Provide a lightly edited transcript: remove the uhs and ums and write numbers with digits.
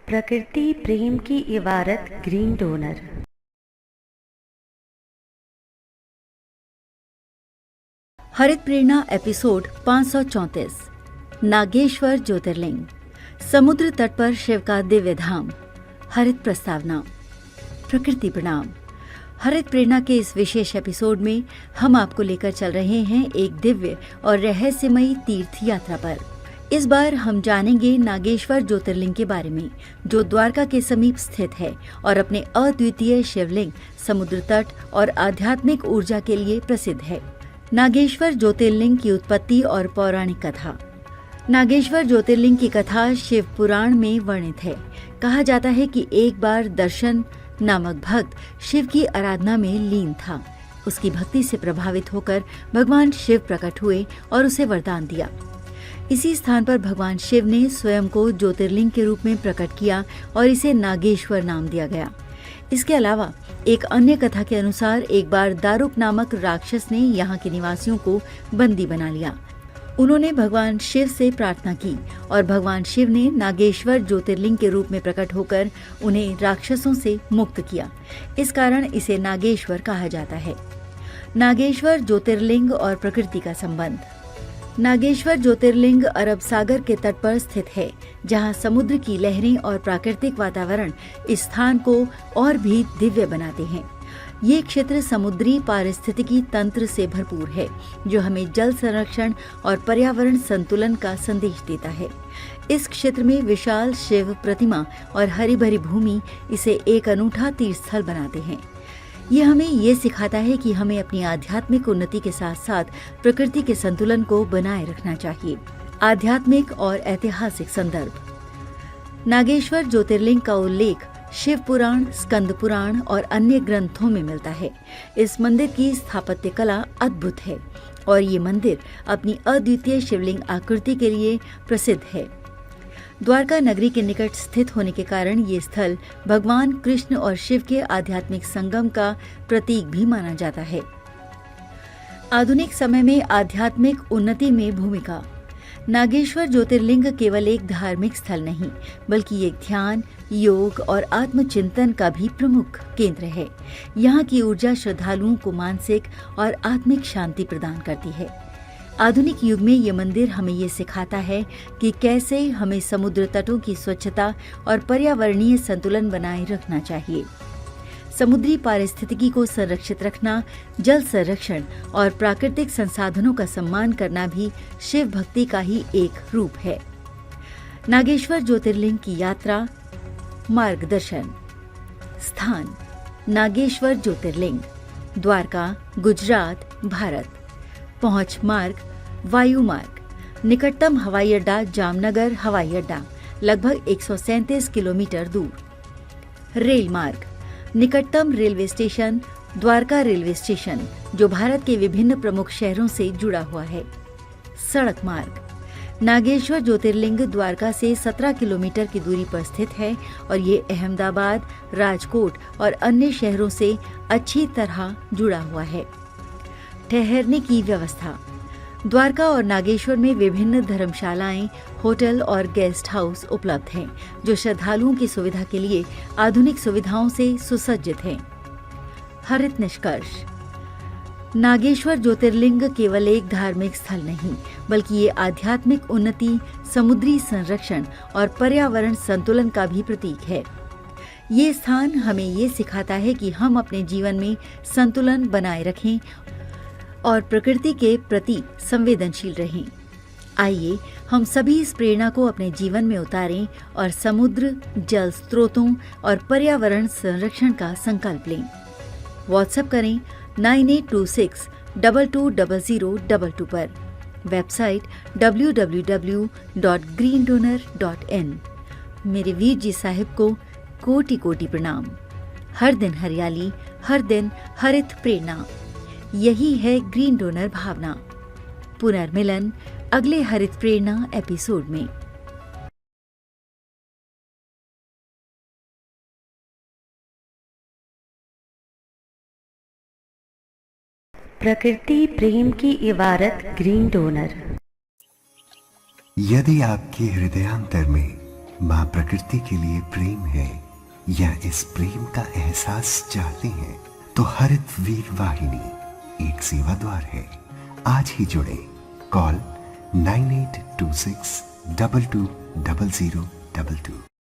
प्रकृति प्रेम की इबारत ग्रीन डोनर। हरित प्रेरणा एपिसोड 534। नागेश्वर ज्योतिर्लिंग, समुद्र तट पर शिव का दिव्य धाम। हरित प्रस्तावना। प्रकृति प्रणाम। हरित प्रेरणा के इस विशेष एपिसोड में हम आपको लेकर चल रहे हैं एक दिव्य और रहस्यमयी तीर्थ यात्रा पर। इस बार हम जानेंगे नागेश्वर ज्योतिर्लिंग के बारे में, जो द्वारका के समीप स्थित है और अपने अद्वितीय शिवलिंग, समुद्र तट और आध्यात्मिक ऊर्जा के लिए प्रसिद्ध है। नागेश्वर ज्योतिर्लिंग की उत्पत्ति और पौराणिक कथा। नागेश्वर ज्योतिर्लिंग की कथा शिव पुराण में वर्णित है। कहा जाता है कि एक बार दर्शन नामक भक्त शिव की आराधना में लीन था। उसकी भक्ति से प्रभावित होकर भगवान शिव प्रकट हुए और उसे वरदान दिया। इसी स्थान पर भगवान शिव ने स्वयं को ज्योतिर्लिंग के रूप में प्रकट किया और इसे नागेश्वर नाम दिया गया। इसके अलावा एक अन्य कथा के अनुसार एक बार दारुक नामक राक्षस ने यहाँ के निवासियों को बंदी बना लिया। उन्होंने भगवान शिव से प्रार्थना की और भगवान शिव ने नागेश्वर ज्योतिर्लिंग के रूप में प्रकट होकर उन्हें राक्षसों से मुक्त किया। इस कारण इसे नागेश्वर कहा जाता है। नागेश्वर ज्योतिर्लिंग और प्रकृति का संबंध। नागेश्वर ज्योतिर्लिंग अरब सागर के तट पर स्थित है, जहां समुद्र की लहरें और प्राकृतिक वातावरण इस स्थान को और भी दिव्य बनाते हैं। ये क्षेत्र समुद्री पारिस्थितिकी तंत्र से भरपूर है, जो हमें जल संरक्षण और पर्यावरण संतुलन का संदेश देता है। इस क्षेत्र में विशाल शिव प्रतिमा और हरी भरी भूमि इसे एक अनूठा तीर्थ स्थल बनाते हैं। ये हमें ये सिखाता है कि हमें अपनी आध्यात्मिक उन्नति के साथ साथ प्रकृति के संतुलन को बनाए रखना चाहिए। आध्यात्मिक और ऐतिहासिक संदर्भ। नागेश्वर ज्योतिर्लिंग का उल्लेख शिव पुराण, स्कंद पुराण और अन्य ग्रंथों में मिलता है। इस मंदिर की स्थापत्य कला अद्भुत है और ये मंदिर अपनी अद्वितीय शिवलिंग आकृति के लिए प्रसिद्ध है। द्वारका नगरी के निकट स्थित होने के कारण ये स्थल भगवान कृष्ण और शिव के आध्यात्मिक संगम का प्रतीक भी माना जाता है। आधुनिक समय में आध्यात्मिक उन्नति में भूमिका। नागेश्वर ज्योतिर्लिंग केवल एक धार्मिक स्थल नहीं, बल्कि एक ध्यान, योग और आत्मचिंतन का भी प्रमुख केंद्र है। यहाँ की ऊर्जा श्रद्धालुओं को मानसिक और आत्मिक शांति प्रदान करती है। आधुनिक युग में ये मंदिर हमें ये सिखाता है कि कैसे हमें समुद्र तटों की स्वच्छता और पर्यावरणीय संतुलन बनाए रखना चाहिए। समुद्री पारिस्थितिकी को संरक्षित रखना, जल संरक्षण और प्राकृतिक संसाधनों का सम्मान करना भी शिव भक्ति का ही एक रूप है। नागेश्वर ज्योतिर्लिंग की यात्रा, मार्गदर्शन। स्थान: नागेश्वर ज्योतिर्लिंग, द्वारका, गुजरात, भारत। पहुंच मार्ग: वायु मार्ग। निकटतम हवाई अड्डा जामनगर हवाई अड्डा, लगभग 137 किलोमीटर दूर। रेल मार्ग: निकटतम railway station Dwarka railway station, जो भारत के विभिन्न प्रमुख शहरों से जुड़ा हुआ है। सड़क मार्ग: नागेश्वर ज्योतिर्लिंग द्वारका से 17 किलोमीटर की दूरी पर स्थित है और ये अहमदाबाद, राजकोट और अन्य शहरों से अच्छी तरह जुड़ा हुआ है। ठहरने की व्यवस्था। द्वारका और नागेश्वर में विभिन्न धर्मशालाएं, होटल और गेस्ट हाउस उपलब्ध हैं, जो श्रद्धालुओं की सुविधा के लिए आधुनिक सुविधाओं से सुसज्जित हैं। हरित निष्कर्ष। नागेश्वर ज्योतिर्लिंग केवल एक धार्मिक स्थल नहीं, बल्कि ये आध्यात्मिक उन्नति, समुद्री संरक्षण और पर्यावरण संतुलन का भी प्रतीक है। ये स्थान हमें ये सिखाता है कि हम अपने जीवन में संतुलन बनाए रखें और प्रकृति के प्रति संवेदनशील रहें। आइए हम सभी इस प्रेरणा को अपने जीवन में उतारें और समुद्र, जल स्रोतों और पर्यावरण संरक्षण का संकल्प लें। व्हाट्सएप करें 9826220022 पर। Website www.greendonor.in। मेरे वीर जी साहिब को कोटि कोटि प्रणाम। हर दिन हरियाली, हर दिन हरित प्रेरणा। यही है ग्रीन डोनर भावना। पुनर्मिलन अगले हरित प्रेरणा एपिसोड में। प्रकृति प्रेम की इबारत ग्रीन डोनर। यदि आपके हृदयांतर में माँ प्रकृति के लिए प्रेम है या इस प्रेम का एहसास चाहते हैं तो हरित वीर वाहिनी एक सेवा द्वार है। आज ही जुड़े। कॉल 9826 220022।